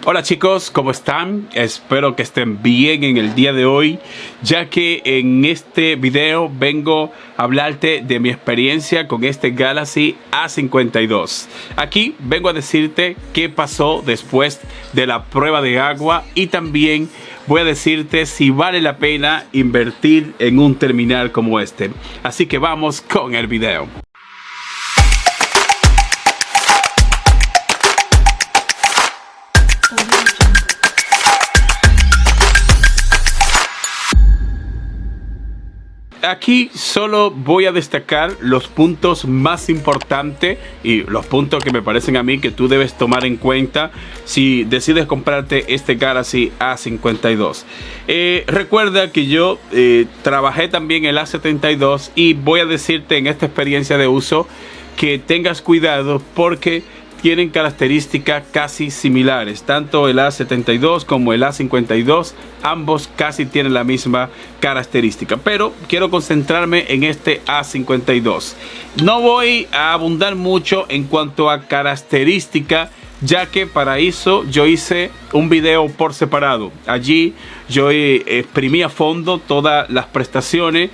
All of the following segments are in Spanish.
Hola chicos, ¿cómo están? Espero que estén bien en el día de hoy, ya que en este video vengo a hablarte de mi experiencia con este Galaxy A52. Aquí vengo a decirte qué pasó después de la prueba de agua y también voy a decirte si vale la pena invertir en un terminal como este. Así que vamos con el video. Aquí solo voy a destacar los puntos más importantes y los puntos que me parecen a mí que tú debes tomar en cuenta si decides comprarte este Galaxy A52. Recuerda que yo trabajé también el A72 y voy a decirte en esta experiencia de uso que tengas cuidado porque tienen características casi similares. Tanto el A72 como el A52, ambos casi tienen la misma característica. Pero quiero concentrarme en este A52. No voy a abundar mucho en cuanto a características, ya que para eso yo hice un video por separado. Allí yo exprimí a fondo todas las prestaciones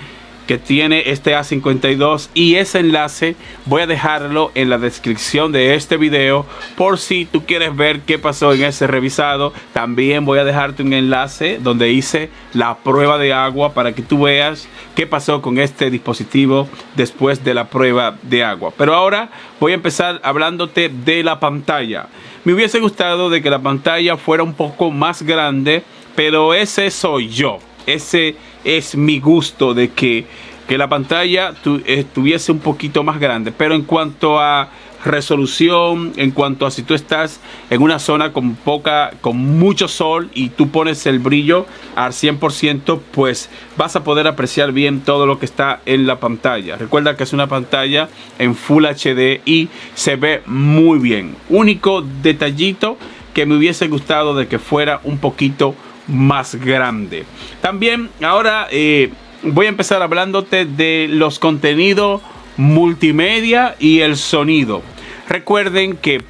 que tiene este A52 y ese enlace voy a dejarlo en la descripción de este video por si tú quieres ver qué pasó en ese revisado. También voy a dejarte un enlace donde hice la prueba de agua para que tú veas qué pasó con este dispositivo después de la prueba de agua. Pero ahora voy a empezar hablándote de la pantalla. Me hubiese gustado de que la pantalla fuera un poco más grande, pero ese soy yo. Ese es mi gusto de que la pantalla estuviese un poquito más grande. Pero en cuanto a resolución, en cuanto a si tú estás en una zona con mucho sol y tú pones el brillo al 100%, pues vas a poder apreciar bien todo lo que está en la pantalla. Recuerda que es una pantalla en Full HD y se ve muy bien. Único detallito que me hubiese gustado de que fuera un poquito más grande. También ahora voy a empezar hablándote de los contenidos multimedia y el sonido. Recuerden que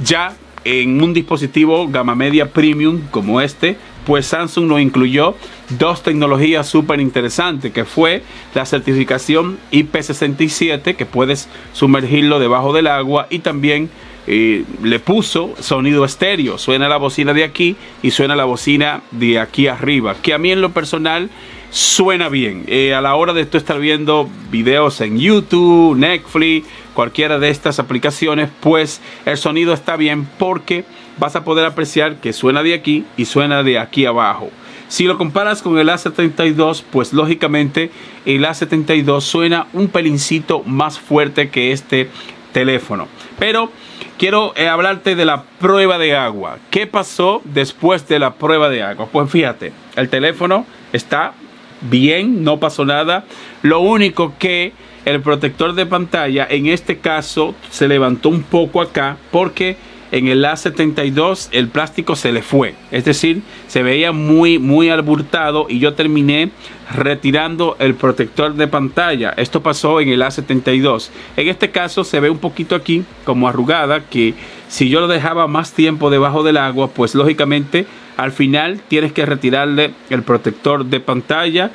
ya en un dispositivo gama media premium como este, pues Samsung nos incluyó dos tecnologías súper interesantes, que fue la certificación IP67, que puedes sumergirlo debajo del agua, y también le puso sonido estéreo. Suena la bocina de aquí y suena la bocina de aquí arriba, que a mí en lo personal suena bien. A la hora de tú estar viendo videos en YouTube, Netflix, cualquiera de estas aplicaciones, pues el sonido está bien porque vas a poder apreciar que suena de aquí y suena de aquí abajo. Si lo comparas con el A72, pues lógicamente el A72 suena un pelincito más fuerte que este teléfono. Pero quiero hablarte de la prueba de agua. ¿Qué pasó después de la prueba de agua? Pues fíjate, el teléfono está bien, no pasó nada. Lo único que el protector de pantalla en este caso se levantó un poco acá porque en el A72 el plástico se le fue, es decir, se veía muy abultado y yo terminé retirando el protector de pantalla. Esto pasó en el A72. En este caso se ve un poquito aquí como arrugada, que si yo lo dejaba más tiempo debajo del agua, pues lógicamente al final tienes que retirarle el protector de pantalla,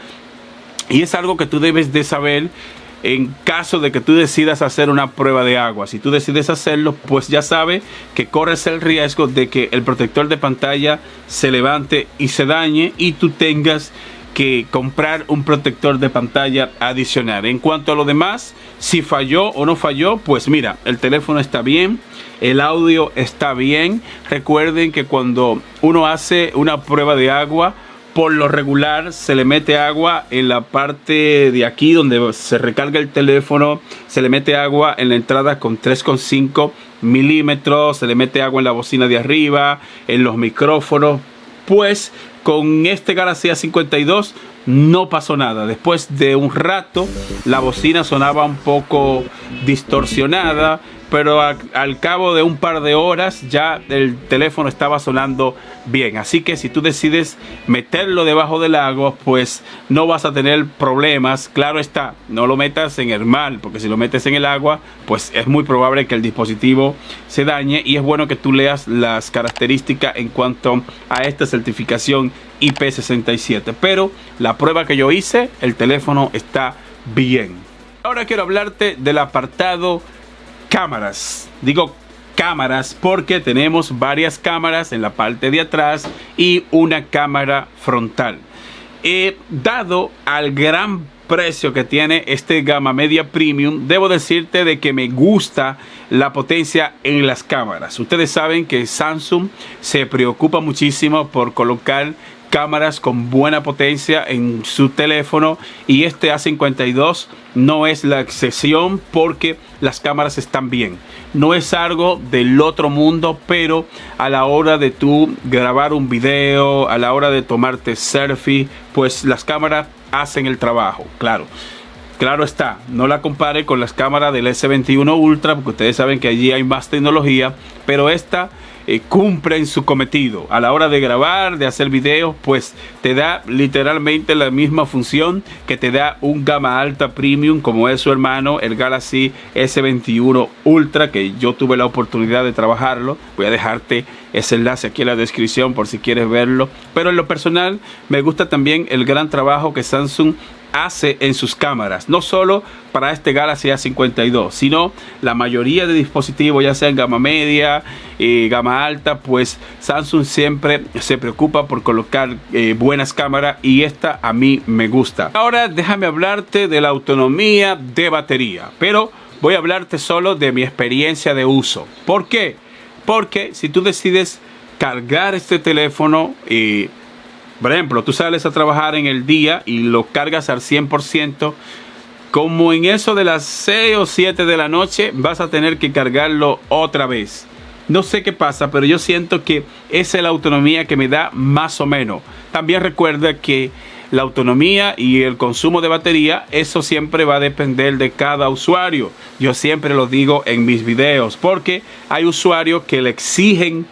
y es algo que tú debes de saber en caso de que tú decidas hacer una prueba de agua. Si tú decides hacerlo, pues ya sabes que corres el riesgo de que el protector de pantalla se levante y se dañe y tú tengas que comprar un protector de pantalla adicional. En cuanto a lo demás, si falló o no falló, pues mira, el teléfono está bien, el audio está bien. Recuerden que cuando uno hace una prueba de agua, por lo regular se le mete agua en la parte de aquí donde se recarga el teléfono, se le mete agua en la entrada con 3,5 milímetros, se le mete agua en la bocina de arriba, en los micrófonos, pues con este Galaxy A52 no pasó nada. Después de un rato la bocina sonaba un poco distorsionada, pero al cabo de un par de horas ya el teléfono estaba sonando bien. Así que si tú decides meterlo debajo del agua, pues no vas a tener problemas. Claro está, no lo metas en el mar, porque si lo metes en el agua, pues es muy probable que el dispositivo se dañe, y es bueno que tú leas las características en cuanto a esta certificación IP67. Pero la prueba que yo hice, el teléfono está bien. Ahora quiero hablarte del apartado cámaras. Digo cámaras porque tenemos varias cámaras en la parte de atrás y una cámara frontal. Dado al gran precio que tiene este gama media premium, debo decirte de que me gusta la potencia en las cámaras. Ustedes saben que Samsung se preocupa muchísimo por colocar cámaras con buena potencia en su teléfono, y este A52 no es la excepción porque las cámaras están bien. No es algo del otro mundo, pero a la hora de tú grabar un video, a la hora de tomarte selfie, pues las cámaras hacen el trabajo. Claro está, no la compare con las cámaras del S21 Ultra, porque ustedes saben que allí hay más tecnología, pero esta cumple en su cometido. A la hora de grabar, de hacer videos, pues te da literalmente la misma función que te da un gama alta premium como es su hermano, el Galaxy S21 Ultra, que yo tuve la oportunidad de trabajarlo. Voy a dejarte ese enlace aquí en la descripción por si quieres verlo. Pero en lo personal me gusta también el gran trabajo que Samsung hace en sus cámaras, no solo para este Galaxy A52, sino la mayoría de dispositivos, ya sea en gama media y gama alta, pues Samsung siempre se preocupa por colocar buenas cámaras, y esta a mí me gusta. Ahora déjame hablarte de la autonomía de batería, pero voy a hablarte solo de mi experiencia de uso. ¿Por qué? Porque si tú decides cargar este teléfono por ejemplo, tú sales a trabajar en el día y lo cargas al 100%, como en eso de las 6 o 7 de la noche vas a tener que cargarlo otra vez. No sé qué pasa, pero yo siento que esa es la autonomía que me da más o menos. También recuerda que la autonomía y el consumo de batería, eso siempre va a depender de cada usuario. Yo siempre lo digo en mis videos, porque hay usuarios que le exigen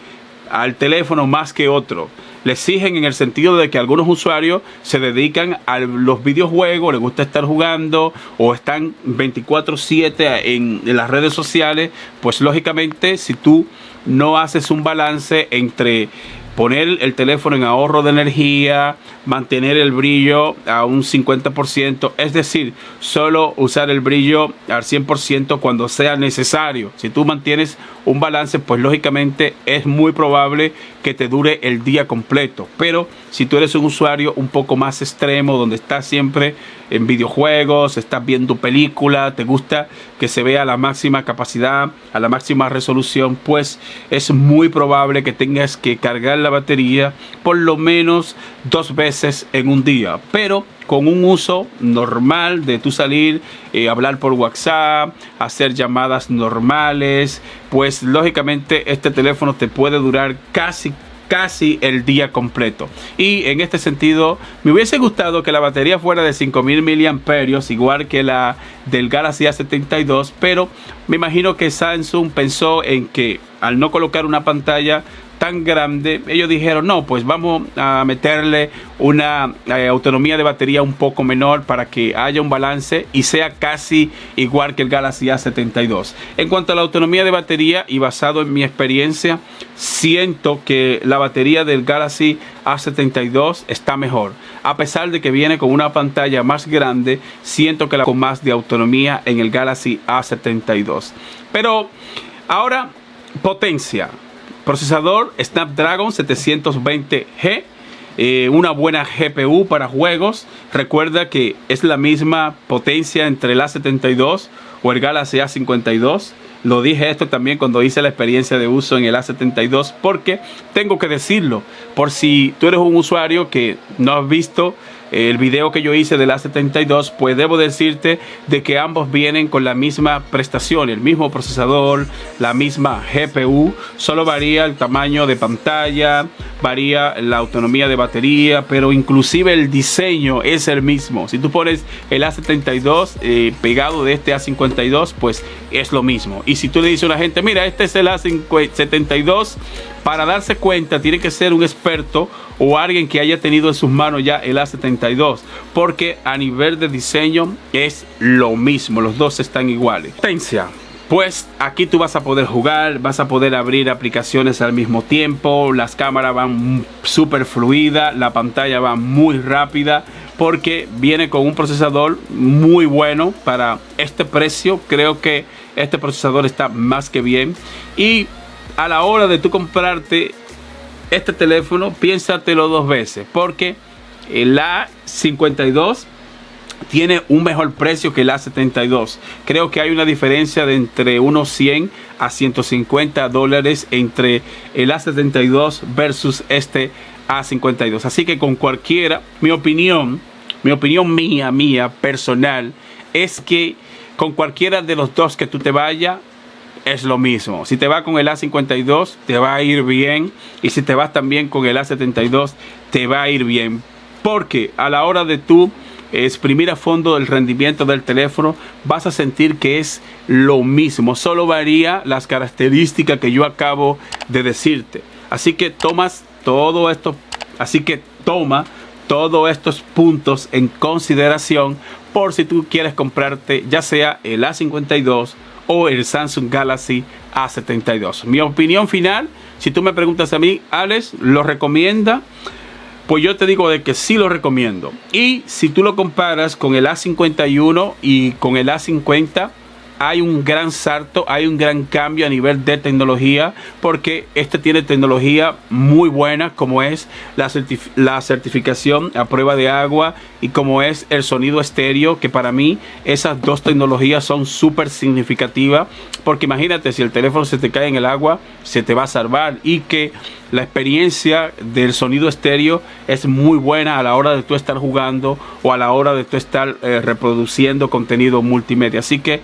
al teléfono más que otro. Le exigen en el sentido de que algunos usuarios se dedican a los videojuegos, les gusta estar jugando o están 24/7 en las redes sociales. Pues lógicamente, si tú no haces un balance entre poner el teléfono en ahorro de energía, mantener el brillo a un 50%, es decir, solo usar el brillo al 100% cuando sea necesario. Si tú mantienes un balance, pues lógicamente es muy probable que te dure el día completo. Pero si tú eres un usuario un poco más extremo, donde estás siempre en videojuegos, estás viendo película, te gusta que se vea a la máxima capacidad, a la máxima resolución, pues es muy probable que tengas que cargar la batería por lo menos 2 veces en un día. Pero con un uso normal de tú salir, hablar por WhatsApp, hacer llamadas normales, pues lógicamente este teléfono te puede durar casi el día completo. Y en este sentido me hubiese gustado que la batería fuera de 5000 mAh, igual que la del Galaxy A72, pero me imagino que Samsung pensó en que al no colocar una pantalla tan grande, ellos dijeron no, pues vamos a meterle una autonomía de batería un poco menor para que haya un balance y sea casi igual que el Galaxy A72. En cuanto a la autonomía de batería, y basado en mi experiencia, siento que la batería del Galaxy A72 está mejor. A pesar de que viene con una pantalla más grande, siento que con más de autonomía en el Galaxy A72. Pero ahora, potencia. Procesador Snapdragon 720G, una buena GPU para juegos. Recuerda que es la misma potencia entre el A72 o el Galaxy A52. Lo dije esto también cuando hice la experiencia de uso en el A72, porque tengo que decirlo, por si tú eres un usuario que no has visto el video que yo hice del A72, pues debo decirte de que ambos vienen con la misma prestación, el mismo procesador, la misma GPU, solo varía el tamaño de pantalla, varía la autonomía de batería, pero inclusive el diseño es el mismo. Si tú pones el A72 pegado de este A52, pues es lo mismo. Y si tú le dices a una gente, mira, este es el A72, para darse cuenta tiene que ser un experto o alguien que haya tenido en sus manos ya el A72, porque a nivel de diseño es lo mismo, los dos están iguales. Potencia. Pues aquí tú vas a poder jugar, vas a poder abrir aplicaciones al mismo tiempo, las cámaras van súper fluida, la pantalla va muy rápida, porque viene con un procesador muy bueno para este precio. Creo que este procesador está más que bien, y a la hora de tú comprarte este teléfono, piénsatelo dos veces, porque el A52 tiene un mejor precio que el A72. Creo que hay una diferencia de entre unos 100 a 150 dólares entre el A72 versus este A52. Así que con cualquiera, mi opinión mía personal, es que con cualquiera de los dos que tú te vayas, es lo mismo. Si te vas con el A52, te va a ir bien. Y si te vas también con el A72, te va a ir bien. Porque a la hora de tú exprimir a fondo el rendimiento del teléfono, vas a sentir que es lo mismo. Solo varía las características que yo acabo de decirte. Así que toma todos estos puntos en consideración por si tú quieres comprarte ya sea el A52 o el Samsung Galaxy A72. Mi opinión final, si tú me preguntas a mí, Alex, ¿lo recomienda? Pues yo te digo de que sí lo recomiendo. Y si tú lo comparas con el A51 y con el A50, hay un gran salto, hay un gran cambio a nivel de tecnología, porque este tiene tecnología muy buena, como es la certificación a prueba de agua y como es el sonido estéreo, que para mí esas dos tecnologías son súper significativas, porque imagínate, si el teléfono se te cae en el agua, se te va a salvar, y que la experiencia del sonido estéreo es muy buena a la hora de tú estar jugando o a la hora de tú estar reproduciendo contenido multimedia. Así que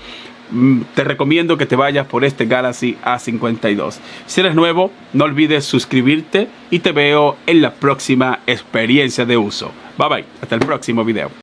te recomiendo que te vayas por este Galaxy A52. Si eres nuevo, no olvides suscribirte y te veo en la próxima experiencia de uso. Bye bye, hasta el próximo video.